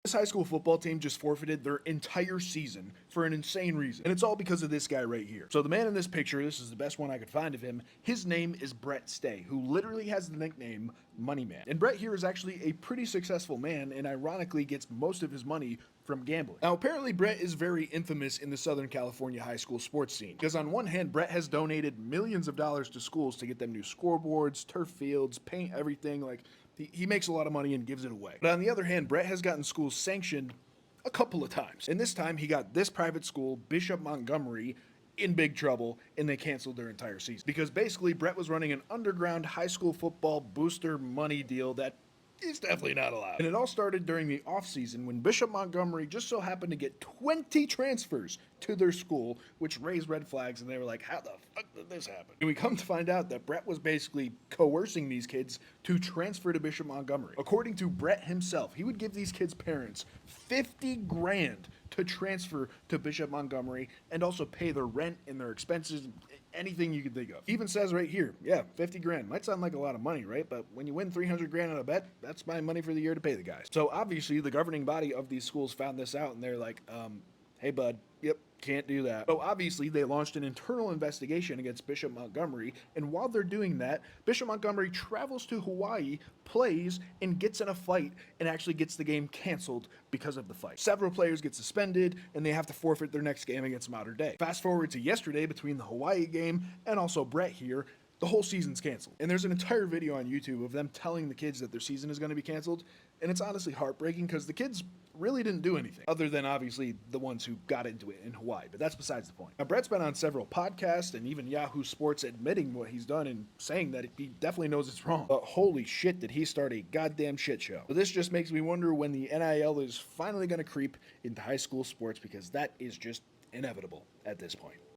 This high school football team just forfeited their entire season for an insane reason. And it's all because of this guy right here. So the man in this picture, this is the best one I could find of him, his name is Brett Steigh, who literally has the nickname Money Man. And Brett here is actually a pretty successful man and ironically gets most of his money from gambling. Now apparently Brett is very infamous in the Southern California high school sports scene. Because on one hand, Brett has donated millions of dollars to schools to get them new scoreboards, turf fields, paint, everything. Like, he makes a lot of money and gives it away. But on the other hand, Brett has gotten schools sanctioned a couple of times. And this time he got this private school, Bishop Montgomery, in big trouble, and they canceled their entire season. Because basically Brett was running an underground high school football booster money deal that is definitely not allowed. And it all started during the offseason when Bishop Montgomery just so happened to get 20 transfers to their school, which raised red flags, and they were like, how the fuck did this happen? And we come to find out that Brett was basically coercing these kids to transfer to Bishop Montgomery. According to Brett himself, he would give these kids' parents 50 grand to transfer to Bishop Montgomery and also pay their rent and their expenses, anything you could think of. He even says right here, yeah, 50 grand. Might sound like a lot of money, right? But when you win 300 grand on a bet, that's my money for the year to pay the guys. So obviously the governing body of these schools found this out and they're like, hey bud, yep, can't do that. So obviously they launched an internal investigation against Bishop Montgomery, and while they're doing that, Bishop Montgomery travels to Hawaii, plays, and gets in a fight, and actually gets the game canceled because of the fight. Several players get suspended, and they have to forfeit their next game against Mater Dei. Fast forward to yesterday between the Hawaii game and also Brett here, the whole season's canceled. And there's an entire video on YouTube of them telling the kids that their season is going to be canceled, and it's honestly heartbreaking because the kids really didn't do anything, other than obviously the ones who got into it in Hawaii, but that's besides the point. Now, Brett's been on several podcasts and even Yahoo Sports admitting what he's done and saying that he definitely knows it's wrong. But holy shit, did he start a goddamn shit show. So this just makes me wonder when the NIL is finally going to creep into high school sports, because that is just inevitable at this point.